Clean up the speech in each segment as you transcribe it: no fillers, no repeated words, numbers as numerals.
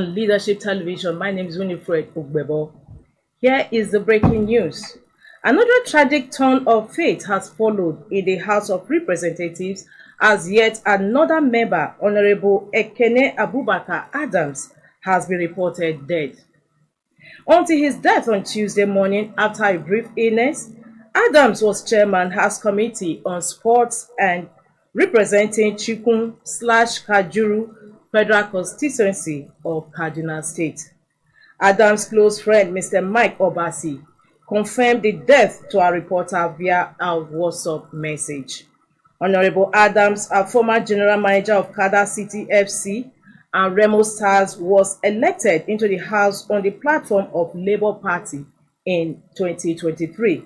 Leadership Television. My name is Winifred Ugbebo. Here is the breaking news. Another tragic turn of fate has followed in the House of Representatives as yet another member, Honorable Ekene Abubakar Adams, has been reported dead. Until his death on Tuesday morning after a brief illness, Adams was chairman House Committee on Sports and representing Chikun/Kajuru Federal Constituency of Kaduna State. Adams' close friend, Mr. Mike Obasi, confirmed the death to a reporter via a WhatsApp message. Honorable Adams, a former general manager of Kada City FC and Remo Stars, was elected into the House on the platform of Labour Party in 2023.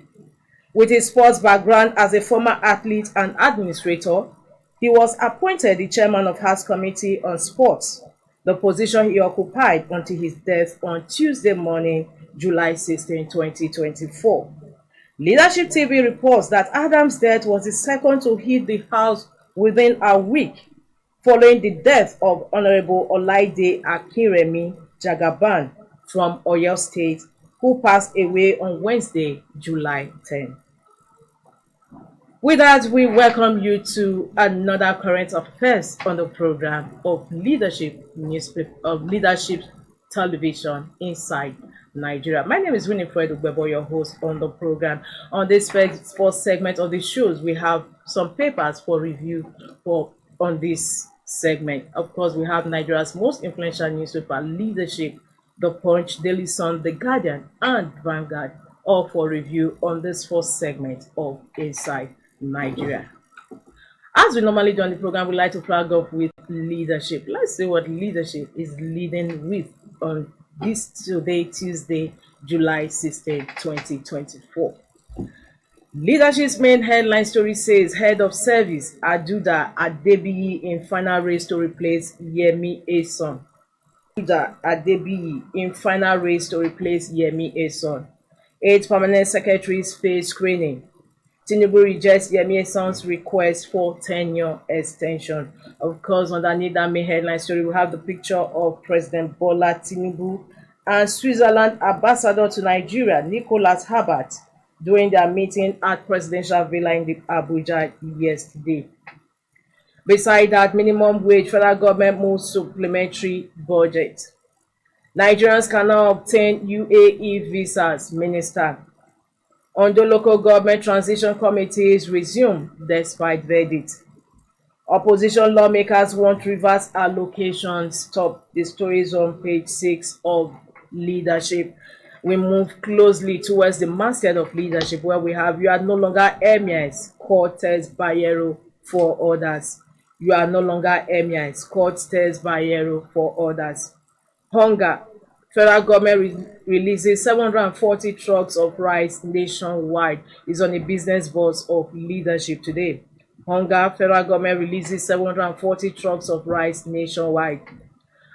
With his sports background as a former athlete and administrator, he was appointed the chairman of House Committee on Sports, the position he occupied until his death on Tuesday morning, July 16, 2024. Leadership TV reports that Adams' death was the second to hit the House within a week, following the death of Honorable Olaide Akinremi Jagaban from Oyo State, who passed away on Wednesday, July 10. With that, we welcome you to another current affairs on the program of Leadership Television Inside Nigeria. My name is Winifred Ugbebo, your host on the program. On this first segment of the shows, we have some papers for review on this segment. Of course, we have Nigeria's most influential newspaper, Leadership, The Punch, Daily Sun, The Guardian, and Vanguard, all for review on this first segment of Inside Nigeria. As we normally do on the program, we like to flag off with leadership. Let's see what leadership is leading with on this Tuesday, July 16, 2024. Leadership's main headline story says Head of Service Aduda Adebiyi in final race to replace Yemi Eson. Aduda Adebiyi in final race to replace Yemi Eson. 8 permanent secretaries face screening. Tinubu rejects Yemi Eson's request for tenure extension. Of course, underneath that main headline story, we have the picture of President Bola Tinubu and Switzerland ambassador to Nigeria, Nicholas Herbert, during their meeting at Presidential Villa in Abuja yesterday. Beside that, minimum wage, federal government moves supplementary budget. Nigerians can now obtain UAE visas, Minister. Ondo local government transition committees resume despite verdict. Opposition lawmakers want reverse allocations. Top the stories on page 6 of Leadership. We move closely towards the masthead of Leadership, where we have "You are no longer emirs, Cortes Bayero for orders." You are no longer emirs, Cortes Bayero for orders. Hunger. Federal government releases 740 trucks of rice nationwide, is on a business bus of Leadership today. Hunger. Federal government releases 740 trucks of rice nationwide.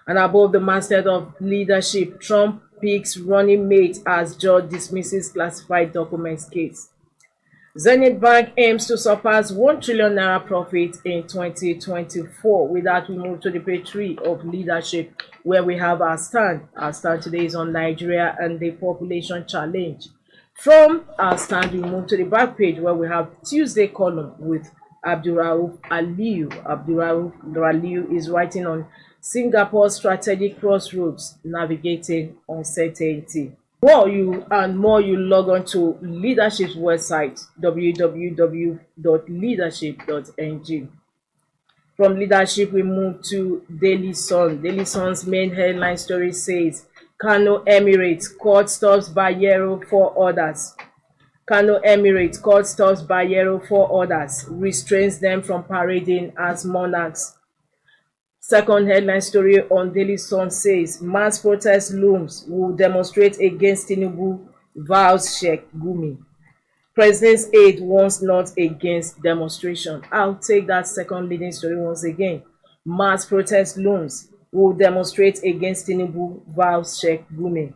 And above the masthead of Leadership, Trump picks running mate as judge dismisses classified documents case. Zenith Bank aims to surpass 1 trillion naira profit in 2024. With that, we move to the page 3 of Leadership, where we have our stand. Our stand today is on Nigeria and the population challenge. From our stand, we move to the back page, where we have Tuesday column with Abdurrauf Aliyu. Abdurrauf Aliyu is writing on Singapore's strategic crossroads, navigating uncertainty. More you log on to Leadership's website, www.leadership.ng. From Leadership, we move to Daily Sun. Daily Sun's main headline story says Kano Emirates court stops Bayero for orders. Kano Emirates court stops Bayero for orders, restrains them from parading as monarchs. Second headline story on Daily Sun says mass protest looms, will demonstrate against Tinubu, vows Sheikh Gumi. President's aide warns not against demonstration. I'll take that second leading story once again. Mass protest looms, will demonstrate against Tinubu, vows Sheikh Gumi.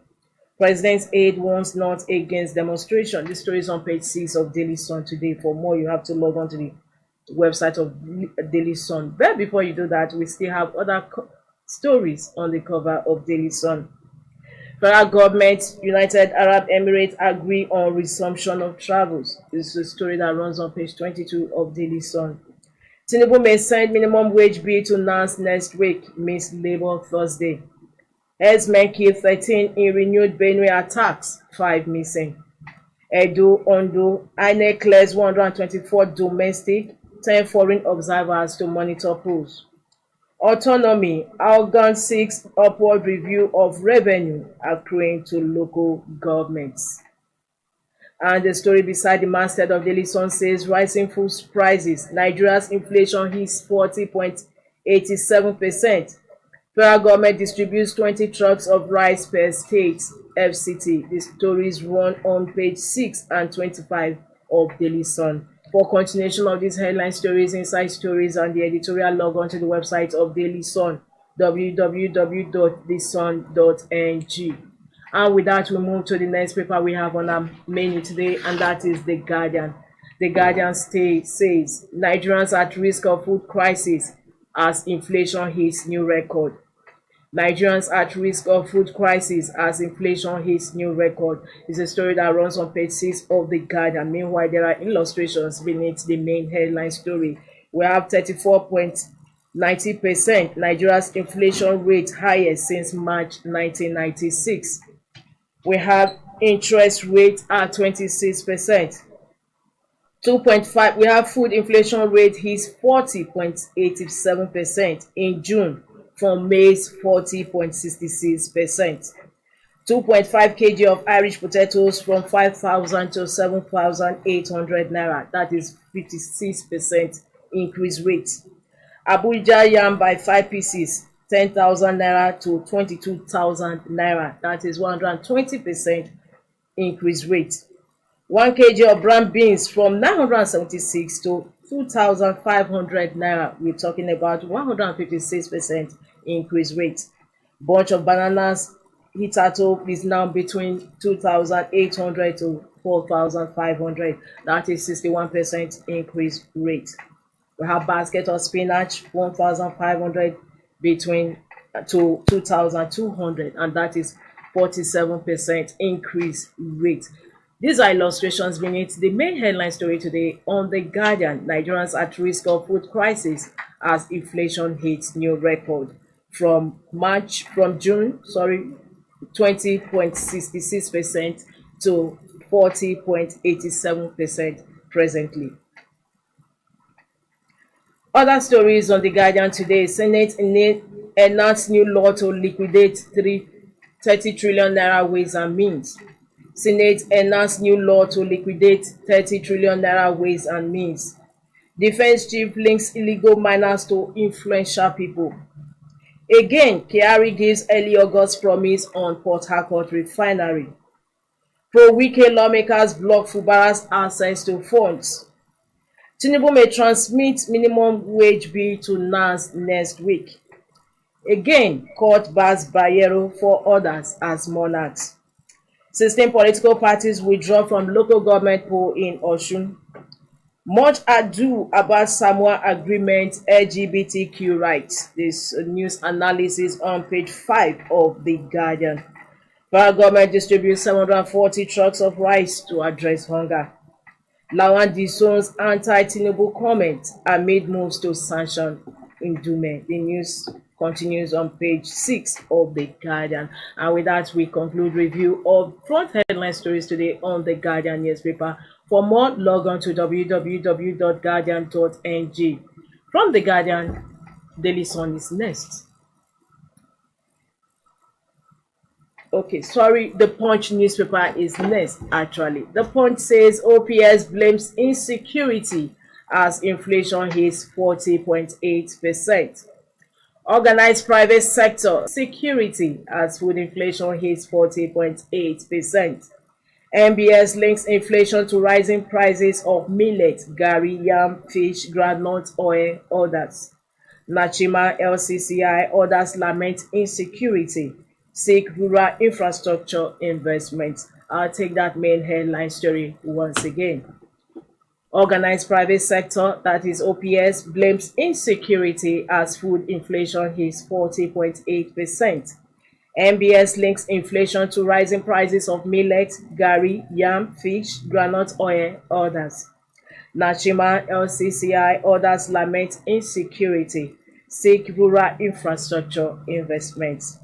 President's aide warns not against demonstration. This story is on page 6 of Daily Sun today. For more, you have to log on to the website of Daily Sun. But before you do that, we still have other stories on the cover of Daily Sun. Federal government, United Arab Emirates agree on resumption of travels. This is a story that runs on page 22 of Daily Sun. Tinubu may send minimum wage bill to NANS next week, means Labour Thursday. Herdsmen kill 13 in renewed Benue attacks, 5 missing. Edo, Ondo, INEC clears 124 domestic, 10 foreign observers to monitor polls. Autonomy, Algon seeks upward review of revenue accruing to local governments. And the story beside the masthead of Daily Sun says rising food prices, Nigeria's inflation hits 40.87%. Federal government distributes 20 trucks of rice per state, FCT. The stories run on page 6 and 25 of Daily Sun. For continuation of these headline stories, inside stories, and the editorial, log on to the website of Daily Sun, www.thesun.ng. And with that, we move to the next paper we have on our menu today, and that is The Guardian. The Guardian says Nigerians at risk of food crisis as inflation hits new record. Nigerians at risk of food crisis as inflation hits new record is a story that runs on page 6 of The Guardian. Meanwhile, there are illustrations beneath the main headline story. We have 34.90%, Nigeria's inflation rate highest since March 1996. We have interest rate at 26%. 2.5, we have food inflation rate hits 40.87% in June from May's 40.66%. 2.5 kg of Irish potatoes from 5,000 to 7,800 naira. That is 56% increase rate. Abuja yam by 5 pieces, 10,000 naira to 22,000 naira. That is 120% increase rate. 1 kg of brown beans from 976 to 2,500 naira. We're talking about 156% increase rate. Bunch of bananas Hitato is now between 2,800 to 4,500. That is 61% increase rate. We have basket of spinach 1,500 between to 2,200, and that is 47% increase rate. These are illustrations beneath the main headline story today on The Guardian. Nigerians at risk of food crisis as inflation hits new record. From June 20.66% to 40.87% presently. Other stories on The Guardian today. Senate enacts new law to liquidate 30 trillion naira ways and means. Senate enacts new law to liquidate 30 trillion naira ways and means. Defense chief links illegal miners to influential people. Again, Kyari gives early August promise on Port Harcourt refinery. Pro-Wike lawmakers block Fubara's access to funds. Tinubu may transmit minimum wage bill to NANS next week. Again, court bars Bayero for others as monarchs. 16 political parties withdraw from local government poll in Osun. Much ado about Samoa agreement LGBTQ rights. This news analysis on page 5 of The Guardian. Federal government distributes 740 trucks of rice to address hunger. Lawan disowns anti-Tinubu comment amid moves to sanction Indume. The news continues on page 6 of The Guardian. And with that, we conclude review of front headline stories today on The Guardian newspaper. For more, log on to www.guardian.ng. From The Guardian, Daily Sun is next. Okay, sorry, The Punch newspaper is next, actually. The Punch says OPS blames insecurity as inflation hits 40.8%. Organized private sector security as food inflation hits 40.8%. MBS links inflation to rising prices of millet, garri, yam, fish, groundnut oil, others. Nachima LCCI others lament insecurity, seek rural infrastructure investment. I'll take that main headline story once again. Organized private sector, that is OPS, blames insecurity as food inflation hits 40.8%. MBS links inflation to rising prices of millet, garri, yam, fish, groundnut oil, others. Nachima LCCI others lament insecurity, seek rural infrastructure investments.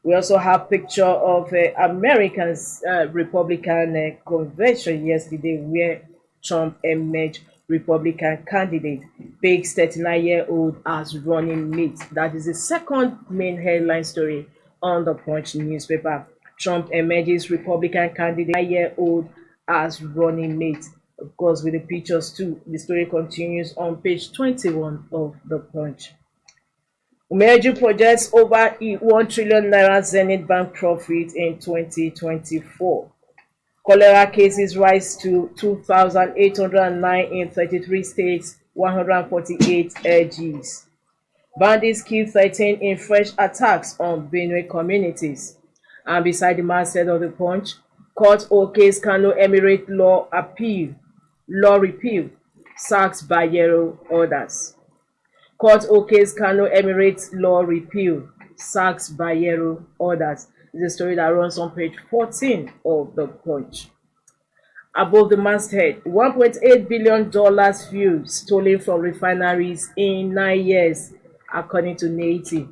We also have picture of Americans Republican convention yesterday where Trump emerged Republican candidate, begs 39-year-old as running mate. That is the second main headline story on the Punch newspaper. Trump emerges Republican candidate, 9-year-old as running mate. Of course, with the pictures too. The story continues on page 21 of the Punch. Umeju projects over 1 trillion naira Zenith Bank profit in 2024. Cholera cases rise to 2,809 in 33 states, 148 LGs. Bandits kill 13 in fresh attacks on Benue communities. And beside the masthead of the Punch, court okays Kano Emirate law repeal, sacks Bayero orders. Court okays Kano Emirates law repeal, sacks Bayero orders. This is a story that runs on page 14 of the Punch. Above the masthead, $1.8 billion fuel stolen from refineries in 9 years, according to Naiti.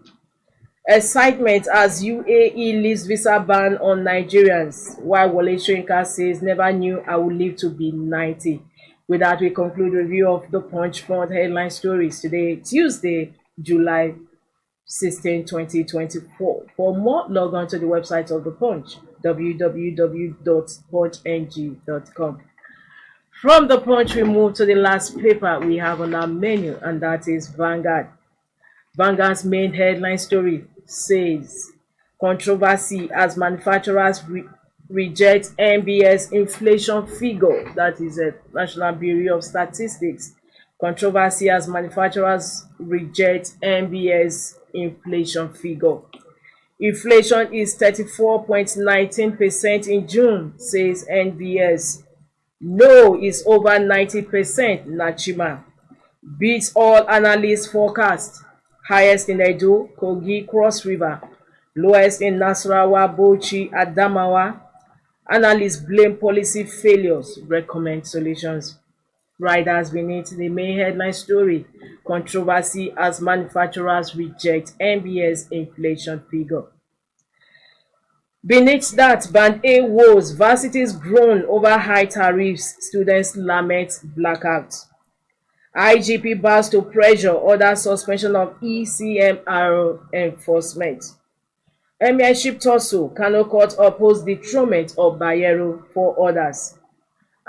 Excitement as UAE lifts visa ban on Nigerians, while Wole Soyinka says, never knew I would live to be 90. With that, we conclude review of the Punch front headline stories today, Tuesday, July 16, 2024. For more, log on to the website of the Punch, www.punchng.com. From the Punch, we move to the last paper we have on our menu, and that is Vanguard. Vanguard's main headline story says, controversy as manufacturers reject NBS inflation figure, that is a National Bureau of Statistics. Controversy as manufacturers reject NBS inflation figure. Inflation is 34.19% in June, says NBS. No is over 90%, Nachima. Beats all analysts' forecast. Highest in Edo, Kogi, Cross River. Lowest in Nasarawa, Bauchi, Adamawa. Analysts blame policy failures, recommend solutions. Riders beneath the main headline story, controversy as manufacturers reject NBS inflation figure. Beneath that, Band A woes, varsities groan over high tariffs, students lament blackout. IGP bows to pressure, order suspension of ECMR enforcement. Emirship tussle, Kano court opposed dethronement of Bayero for orders.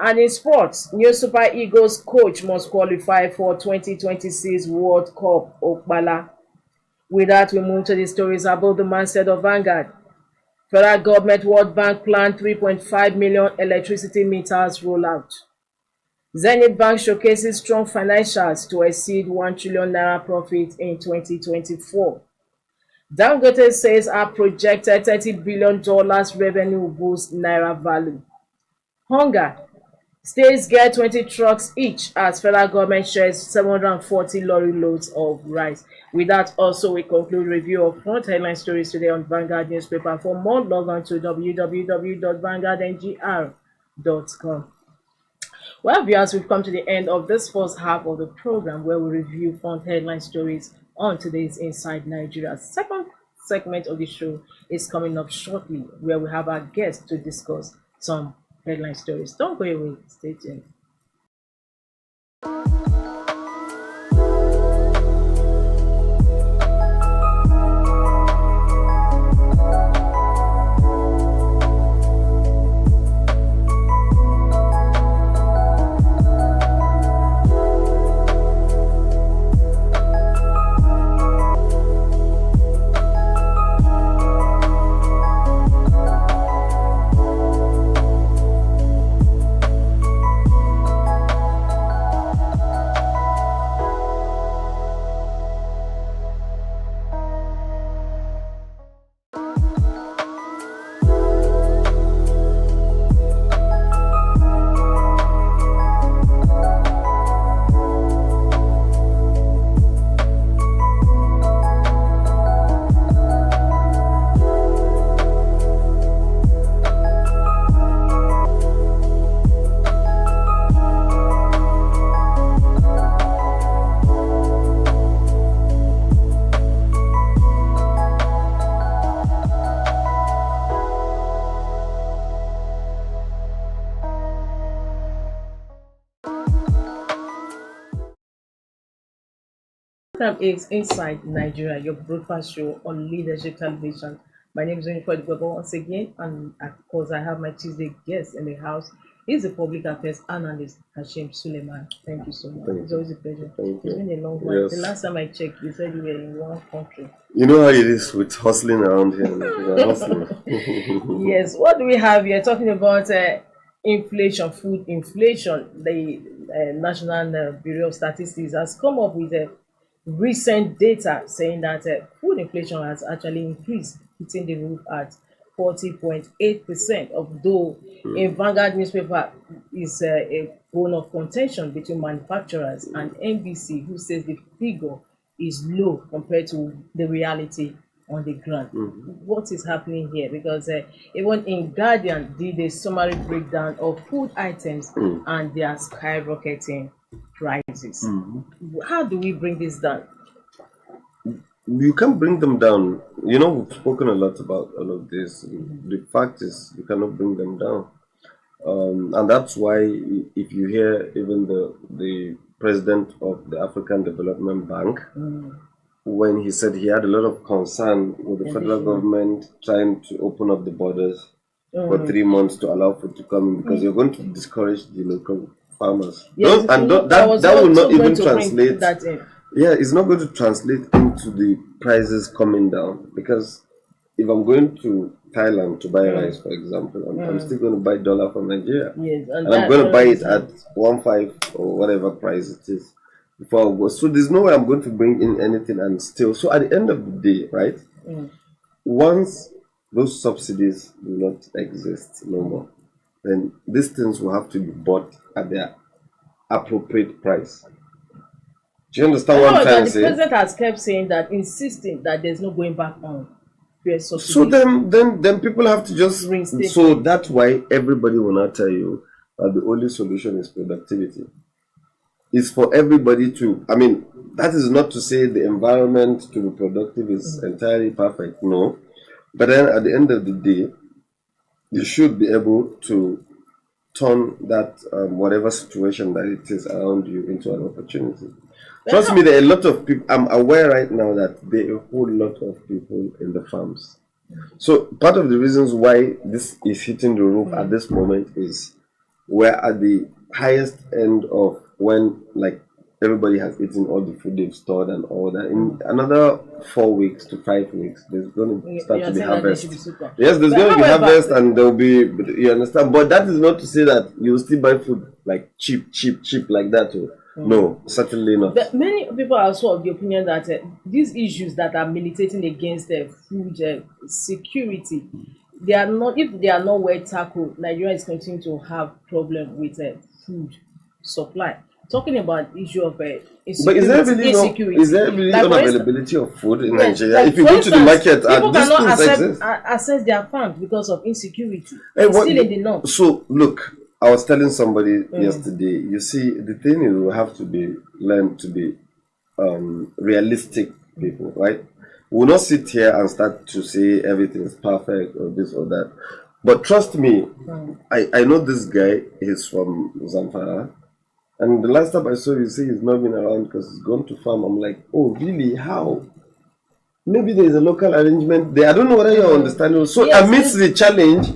And in sports, new Super Eagles coach must qualify for 2026 World Cup, Okpala. With that, we move to the stories above the masthead of Vanguard. Federal government World Bank planned 3.5 million electricity meters rollout. Zenith Bank showcases strong financials to exceed 1 trillion naira profit in 2024. Dangote says our projected $30 billion revenue boosts naira value. Hunger. States get 20 trucks each as federal government shares 740 lorry loads of rice. With that, also, we conclude review of front headline stories today on Vanguard newspaper. For more, log on to www.vanguardngr.com. Well, viewers, we've come to the end of this first half of the program where we review front headline stories on today's Inside Nigeria. Second segment of the show is coming up shortly, where we have our guests to discuss some headline stories. Don't go away. Stay tuned. program is Inside Nigeria, your broadcast show on leadership television. My name is Winifred Gwebo once again, and of course, I have my Tuesday guest in the house. He's a public affairs analyst, Hashim Suleiman. Thank you so much. Thank It's you. always a pleasure. Thank It's you. been a long while. The Yes. last time I checked, you said you were in one country. You know how it is with hustling around here. We are hustling. Yes, what do we have here? Talking about inflation, food inflation. The National Bureau of Statistics has come up with recent data saying that food inflation has actually increased, hitting the roof at 40.8%. Although in Vanguard newspaper is a bone of contention between manufacturers and NBC, who says the figure is low compared to the reality on the ground. What is happening here? Because even in Guardian did a summary breakdown of food items and their skyrocketing prices. How do we bring this down? You can't bring them down. You know, we've spoken a lot about all of this. The fact is, you cannot bring them down. And that's why, if you hear even the president of the African Development Bank, when he said he had a lot of concern with the federal government trying to open up the borders for 3 months to allow food to come in, because you're going to discourage the local farmers. Yes, That will not even translate. That in. Yeah, it's not going to translate into the prices coming down, because if I'm going to Thailand to buy rice, for example, I'm still going to buy dollar from Nigeria. Yes, and I'm going to buy it at 1.5 or whatever price it is before I go. So there's no way I'm going to bring in anything and still. So at the end of the day, right, once those subsidies do not exist no more, then these things will have to be bought at their appropriate price. Do you understand what I'm trying to say? The president has kept saying that, insisting that there's no going back on fuel subsidies. So then people have to just reinstate. So that's why everybody will not tell you that the only solution is productivity. It's for everybody to, I mean, that is not to say the environment to be productive is entirely perfect, no. But then at the end of the day, you should be able to turn that whatever situation that it is around you into an opportunity. Trust me, there are a lot of people. I'm aware right now that there are a whole lot of people in the farms. So part of the reasons why this is hitting the roof at this moment is we're at the highest end of when, like, everybody has eaten all the food they've stored and all that. In another 4 weeks to 5 weeks, there's going to start to be harvest. Yes, there's going to be harvest, and there'll be, you understand? But that is not to say that you'll still buy food like cheap like that. No, certainly not. But many people are also of the opinion that these issues that are militating against food security, they are not. If they are not well tackled, Nigeria is continuing to have problem with food supply. Talking about the issue of insecurity. But is there really like, unavailability of food in Nigeria? Like, if you go to the market, people cannot access their farms because of insecurity. It's still in the north. So look, I was telling somebody yesterday. You see, the thing is, we have to learn to be realistic people, right? We'll not sit here and start to say everything is perfect or this or that. But trust me, I know this guy. He's from Zamfara. And the last time I saw you say he's not been around because he's gone to farm. I'm like, oh, really? How? Maybe there's a local arrangement there. I don't know whether you're understanding. So yes, amidst the challenge,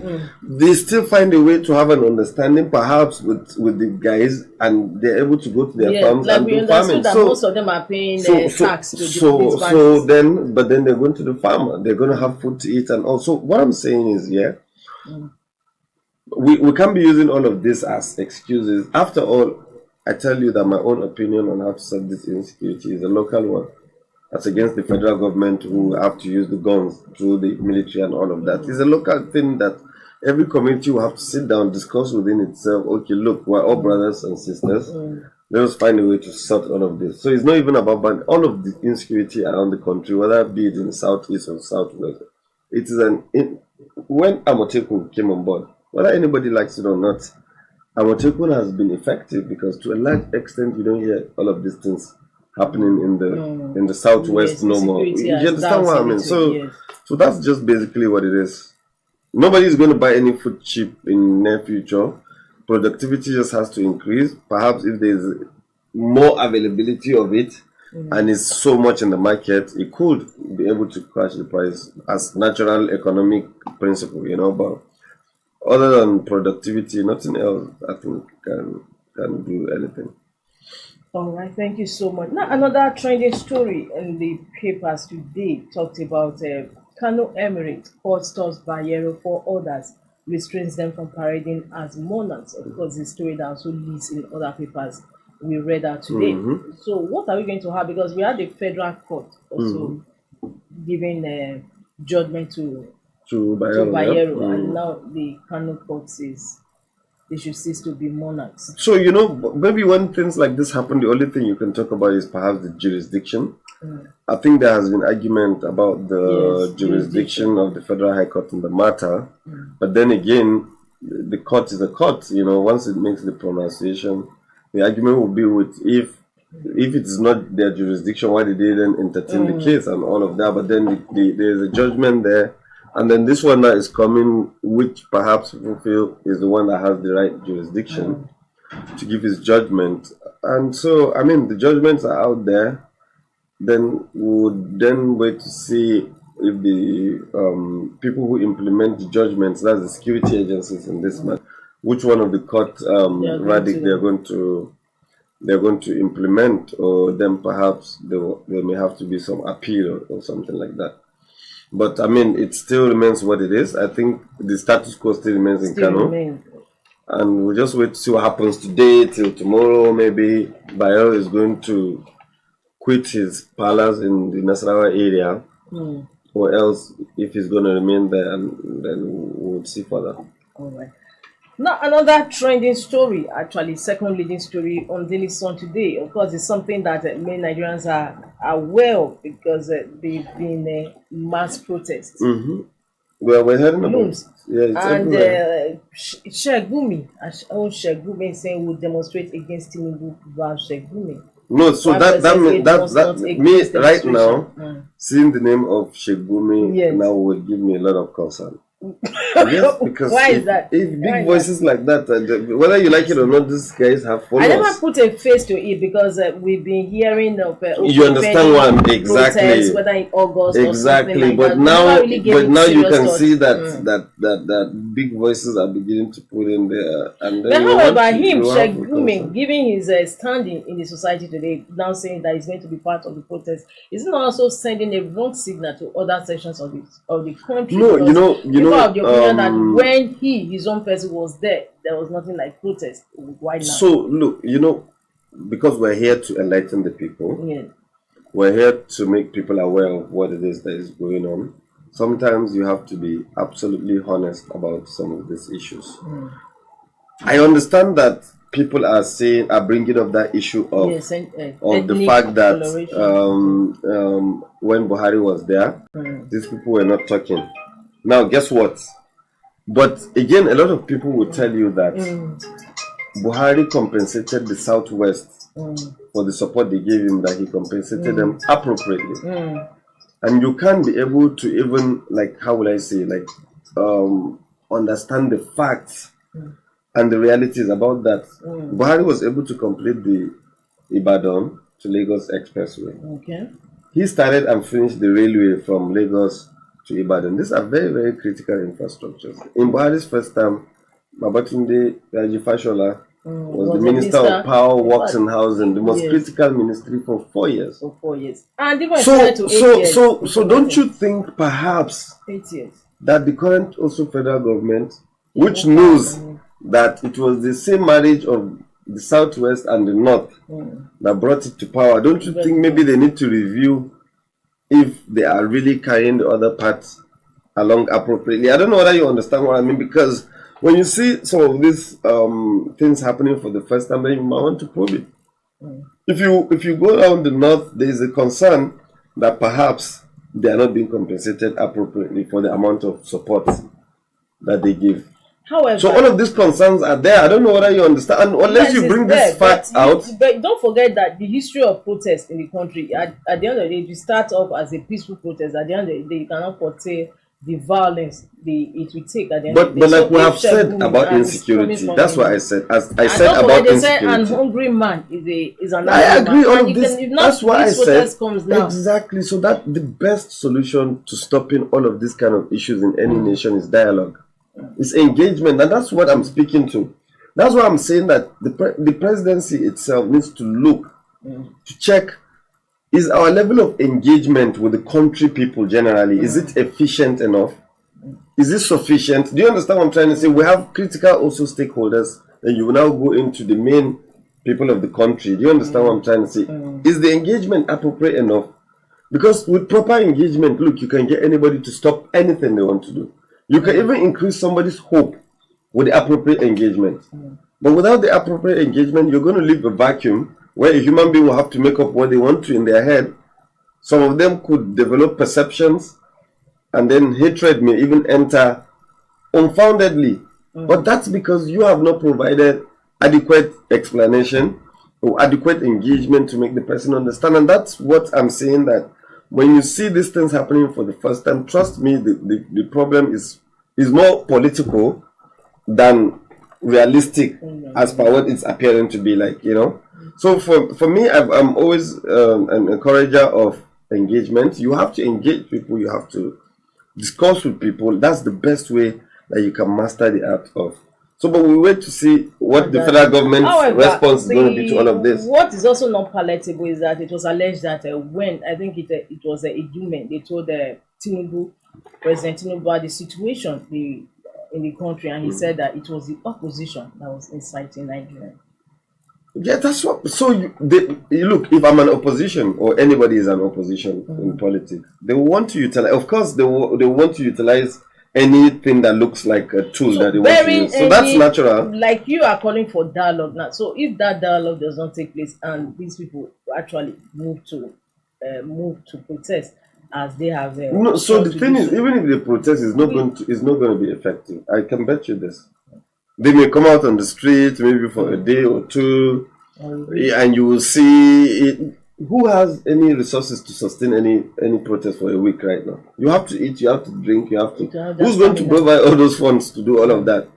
they still find a way to have an understanding, perhaps with the guys, and they're able to go to their farms and do farming. That most of them are paying tax to but then they're going to the farmer. They're going to have food to eat, and also what I'm saying is, we can't be using all of this as excuses. After all, I tell you that my own opinion on how to solve this insecurity is a local one. That's against the federal government, who have to use the guns through the military and all of that. It's a local thing that every community will have to sit down, discuss within itself. Okay, look, we're all brothers and sisters. Let us find a way to sort all of this. So it's not even about all of the insecurity around the country, whether it be it in the southeast or southwest. It is when Amotekun came on board, whether anybody likes it or not, Amotekun has been effective, because to a large extent you don't hear all of these things happening in the southwest no more. You understand what I mean? So that's just basically what it is. Nobody is going to buy any food cheap in near future. Productivity just has to increase. Perhaps if there's more availability of it, and it's so much in the market, it could be able to crash the price as natural economic principle, but other than productivity, nothing else I think can do anything. All right, thank you so much. Now, another trending story in the papers today talked about Kano Emirate court stops Bayero for others, restrains them from parading as monarchs. Of course, the story that also leads in other papers we read out today. So, what are we going to have? Because we had the federal court also giving judgment to Bayero, and now the Kano court says they should cease to be monarchs. So, maybe when things like this happen, the only thing you can talk about is perhaps the jurisdiction. I think there has been argument about the jurisdiction of the Federal High Court in the matter. But then again, the court is a court. Once it makes the pronunciation, the argument will be with if it is not their jurisdiction, why did they then entertain the case and all of that? But then there's a judgment there. And then this one that is coming, which perhaps people feel is the one that has the right jurisdiction to give his judgment. And so, the judgments are out there. Then we would then wait to see if the people who implement the judgments, that's the security agencies in this matter, which one of the court verdict they're going to implement, or then perhaps there may have to be some appeal or something like that. But it still remains what it is. I think the status quo still remains in Kano. And we'll just wait to see what happens today till tomorrow. Maybe Bayero is going to quit his palace in the Nasarawa area, or else if he's going to remain there, and then we'll see further. All right. Now, another trending story, actually, second leading story on Daily Sun today. Of course, it's something that many Nigerians are aware of because they've been mass protests. Well, we're hearing about it. Yeah, and Sheikh Gumi saying we'll demonstrate against Tinubu vs. Sheikh Gumi. No, so that me right now, seeing the name of Sheikh Gumi now would give me a lot of concern. Yes, because why is that? If big voices like that, whether you like it or not, these guys have followers. I never put a face to it because we've been hearing of you understand what exactly, whether in August exactly, or something but like now, that. You can see that big voices are beginning to put in there. And then however, Sheikh Gumi, giving his standing in the society today, now saying that he's going to be part of the protest, isn't also sending a wrong signal to other sections of the country. No, you know. Of the opinion that when his own person was there was nothing like protest. Why not? So look, because we're here to enlighten the people, we're here to make people aware of what it is that is going on. Sometimes you have to be absolutely honest about some of these issues. I understand that people are bringing up that issue of the fact that when Buhari was there, these people were not talking. Now, guess what? But again, a lot of people will tell you that Buhari compensated the Southwest for the support they gave him, that he compensated them appropriately. And you can't be able to even, understand the facts and the realities about that. Buhari was able to complete the Ibadan to Lagos Expressway. Okay. He started and finished the railway from Lagos to Ibadan. These are very, very critical infrastructures. In Buhari's first time, Babatunde Raji Fashola was the Minister of Power, Works and Housing, the most critical ministry for 4 years. For 4 years. And even to 8 years. So don't you think perhaps 8 years that the current also federal government, which knows that it was the same marriage of the Southwest and the North that brought it to power, don't you think maybe they need to review if they are really carrying the other parts along appropriately? I don't know whether you understand what I mean, because when you see some of these things happening for the first time, then you might want to probe it. If you go around the North, there is a concern that perhaps they are not being compensated appropriately for the amount of support that they give. However, so all of these concerns are there. I don't know whether you understand. And unless you bring these facts out. But don't forget that the history of protest in the country, at the end of the day, if you start off as a peaceful protest, at the end of the day, you cannot portray the violence it will take at the end of But the day. like we if have said Shegun about and is coming insecurity, from that's what I the said. As I and said don't about forget they say an insecurity. hungry man is an I angry agree. man. All And of you this. can if That's not why I this said protest comes now. exactly. So that the best solution to stopping all of these kind of issues in any nation is dialogue. It's engagement, and that's what I'm speaking to. That's why I'm saying that the presidency itself needs to look to check, is our level of engagement with the country people generally, is it efficient enough? Is it sufficient? Do you understand what I'm trying to say? We have critical also stakeholders, and you will now go into the main people of the country. Do you understand what I'm trying to say? Is the engagement appropriate enough? Because with proper engagement, look, you can get anybody to stop anything they want to do. You can even increase somebody's hope with the appropriate engagement. But without the appropriate engagement, you're going to leave a vacuum where a human being will have to make up what they want to in their head. Some of them could develop perceptions, and then hatred may even enter unfoundedly. But that's because you have not provided adequate explanation or adequate engagement to make the person understand. And that's what I'm saying, that when you see these things happening for the first time, trust me, the problem is more political than realistic as per what it's appearing to be like, So for me, I'm always an encourager of engagement. You have to engage people, you have to discuss with people. That's the best way that you can master the art of. So, but we wait to see what the federal government's response is going to be to all of this. What is also not palatable is that it was alleged that when I think it was a Idume, they told Tinubu, President Tinubu, about the situation in the country, and he said that it was the opposition that was inciting Nigeria. Yeah, that's what. So you look, if I'm an opposition or anybody is an opposition in politics, they want to utilize. Of course, they want to utilize anything that looks like a tool that they want to use. So that's natural. Like you are calling for dialogue now. So if that dialogue does not take place and these people actually move to protest as they have. No. So the thing is, even if the protest is not going to be effective, I can bet you this. They may come out on the street maybe for a day or two, and you will see it. Who has any resources to sustain any protest for a week right now? You have to eat, you have to drink, you have to. Who's going to provide all those funds to do all of that?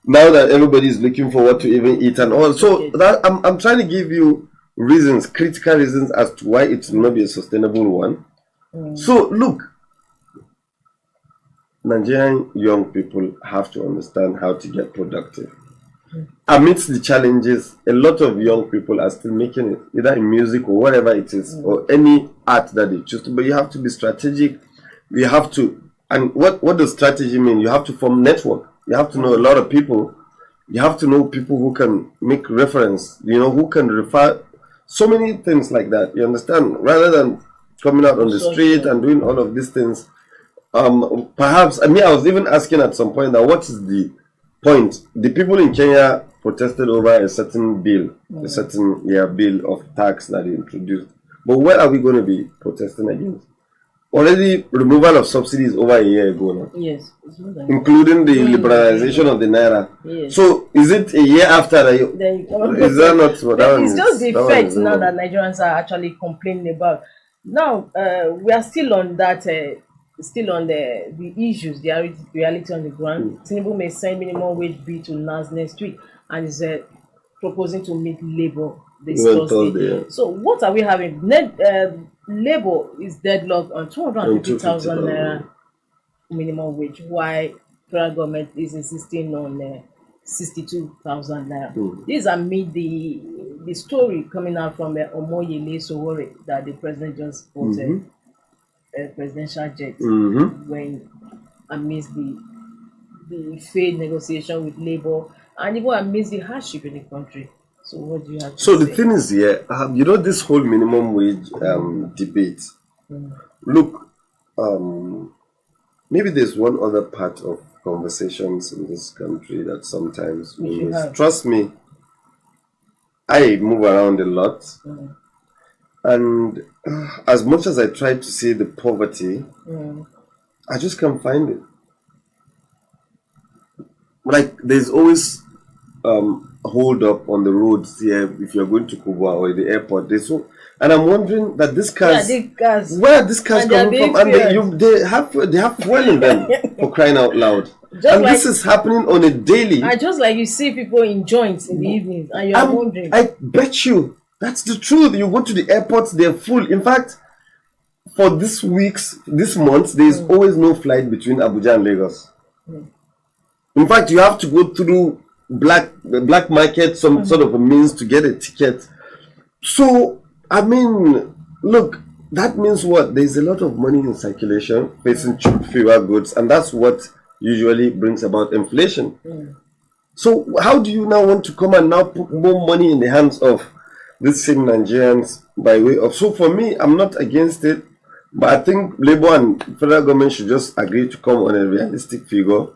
Now that everybody is looking for what to even eat and all, so that I'm trying to give you reasons, critical reasons as to why it will not be a sustainable one. So look. Nigerian young people have to understand how to get productive. Amidst the challenges, a lot of young people are still making it, either in music or whatever it is, or any art that they choose to. But you have to be strategic. You have to, and what does strategy mean? You have to form network. You have to know a lot of people. You have to know people who can make reference, who can refer, so many things like that. You understand? Rather than coming out on the street and doing all of these things. Perhaps, I was even asking at some point that what is the point? The people in Kenya protested over a certain bill, a certain bill of tax that they introduced. But what are we going to be protesting against? Already, removal of subsidies over a year ago now. Yes. Including the liberalization of the naira. Yes. So, is it a year after that? Is that not what that It's just the effect now that Nigerians are actually complaining about. Now, we are still on that. Still on the issues, the reality on the ground. Tinubu may send minimum wage bill to NAS next week and is proposing to meet Labour this Thursday. So what are we having? Labour is deadlocked on 250,000 naira minimum wage, while federal government is insisting on 62,000 naira. These are amid the story coming out from Omoyele Sowore that the president just bought presidential jet when amidst the failed negotiation with Labour and even amidst the hardship in the country. So what do you have to say? So the thing is here, this whole minimum wage debate. Look, maybe there's one other part of conversations in this country that sometimes we miss. Trust me, I move around a lot. And as much as I try to see the poverty, I just can't find it. Like, there's always hold up on the roads here if you're going to Kubwa or the airport. And I'm wondering that these Yeah, cars, the cars. where are these cars And they're coming being from? And fueled. they have fuel in them, for crying out loud. Just And like this is happening on a daily. and just like you see people in joints in the evenings, and you are wondering. I bet you that's the truth. You go to the airports, they're full. In fact, for this month, there's always no flight between Abuja and Lagos. In fact, you have to go through black market, some sort of a means to get a ticket. So, I mean, look, that means what? There's a lot of money in circulation facing cheap fuel goods, and that's what usually brings about inflation. So, how do you now want to come and now put more money in the hands of these same Nigerians by way of? So, for me, I'm not against it, but I think Labour and federal government should just agree to come on a realistic figure.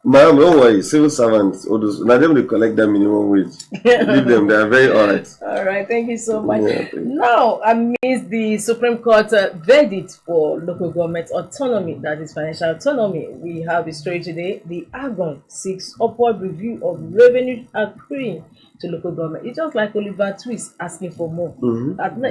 Ma'am, don't worry, civil servants, all those, now them they collect that minimum wage. Leave them, they are very alright. All right, thank you so much. Yeah, Now, amidst the Supreme Court verdict for local government autonomy, that is financial autonomy, we have a story today. The AGON seeks upward review of revenue accruing to local government. It's just like Oliver Twist asking for more.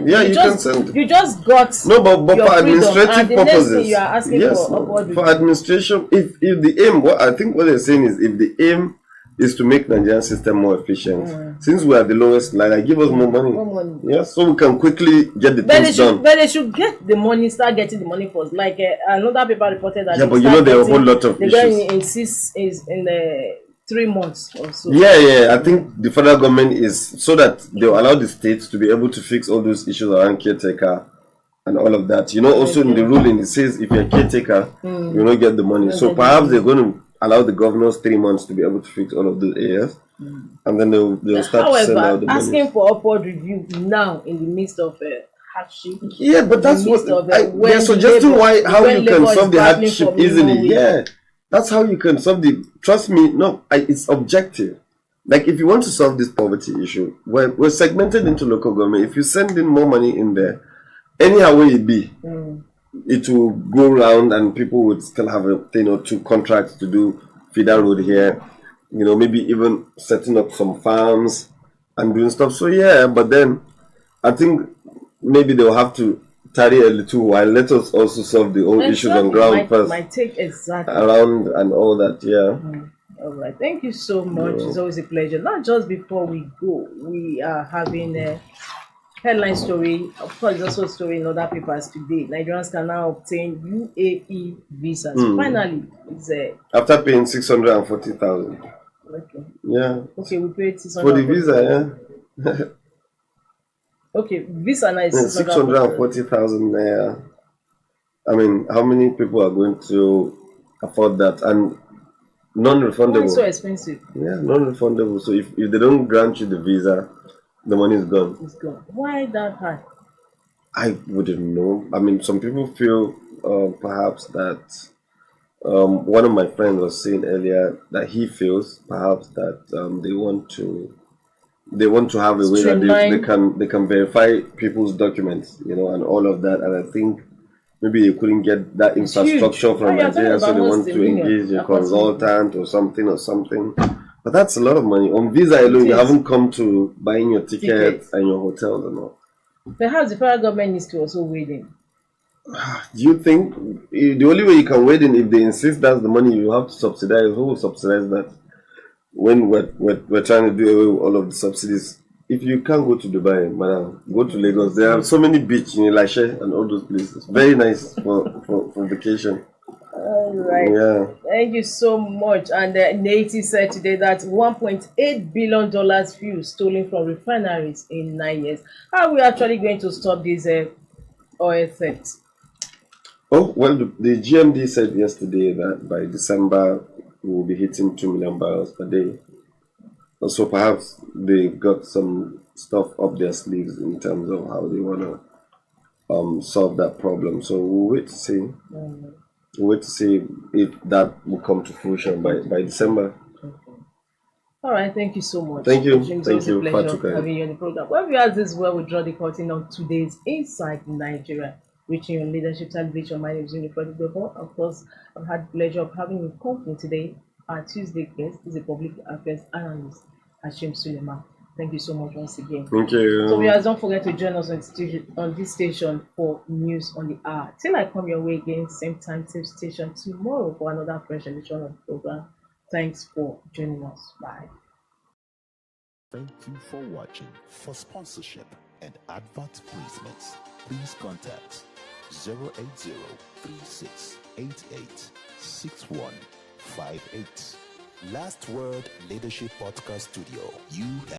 Yeah, you can send. You just got No, but your for freedom, administrative and the next purposes, thing you are asking yes, for upward review. for administration, if the aim, what I think what they're saying is, if the aim is to make Nigerian system more efficient, since we are the lowest line, give us more money. More money. Yes, so we can quickly get the things done. But they should get the money, start getting the money first. Like another paper reported that. Yeah, but you know there are a whole lot of they're issues. in the 3 months or so. Yeah, I think the federal government is so that they will allow the states to be able to fix all those issues around caretaker and all of that. You know, also in the ruling it says if you're a caretaker, you will not get the money. So perhaps they're going to allow the governors 3 months to be able to fix all of those areas, and then they'll start to send out the money. Asking for upward review now in the midst of hardship. Yeah, but that's what they're suggesting. How you can solve the hardship easily. Yeah, that's how you can solve the. Trust me, no, it's objective. Like if you want to solve this poverty issue, we're segmented into local government. If you send in more money in there, anyhow way it be, it will go round and people would still have a thing or two contracts to do feeder road here, maybe even setting up some farms and doing stuff. So yeah, but then I think maybe they'll have to tarry a little while. Let us also solve the old issues on ground first. Might take exactly around and all that. Yeah. All right. Thank you so much. It's always a pleasure. Not just before we go, we are having a headline story. Of course, there's also a story in other papers today. Nigerians can now obtain UAE visas. Finally, it's after paying 640,000. Okay. Yeah. Okay, we paid 600 for the visa. Yeah. Okay, visa now is 640,000 naira. I mean, how many people are going to afford that? And non-refundable. It's so expensive. Yeah, non-refundable. So if they don't grant you the visa, the money is gone. It's gone. Why that high? I wouldn't know. I mean, some people feel perhaps that one of my friends was saying earlier that he feels perhaps that they want to have a way that they can verify people's documents, and all of that. And I think maybe they couldn't get that infrastructure from Nigeria, so they want to engage a consultant or something. But that's a lot of money. On visa alone, you haven't come to buying your tickets and your hotels and all. Perhaps the federal government needs to also weigh in. Do you think the only way you can weigh in if they insist that's the money you have to subsidize? Who will subsidize that? When we're trying to do away with all of the subsidies. If you can't go to Dubai, madam, go to Lagos. There are so many beaches in Elisha and all those places. Very nice for vacation. All right. Yeah. Thank you so much. And Nati said today that $1.8 billion fuel stolen from refineries in 9 years. How are we actually going to stop this oil theft? Oh, well, the GMD said yesterday that by December we will be hitting 2 million barrels per day. So perhaps they got some stuff up their sleeves in terms of how they want to solve that problem. So we'll wait to see. We'll wait to see if that will come to fruition by December. All right, thank you so much. Thank you. It's Thank you. a pleasure having you on the program. Well, we as this well, we draw the curtain on today's Inside Nigeria, reaching your leadership television. My name is Winifred Ubebo. Of course, I've had the pleasure of having you company today. Our Tuesday guest is a public affairs analyst, Hashim Suleiman. Thank you so much once again. Thank So you. viewers, don't forget to join us on this station for news on the hour. Till I come your way again, same time, same station tomorrow for another fresh edition of the program. Thanks for joining us. Bye. Thank you for watching. For sponsorship and advert placements, please contact 080-3688-6158. Last Word Leadership Podcast Studio. You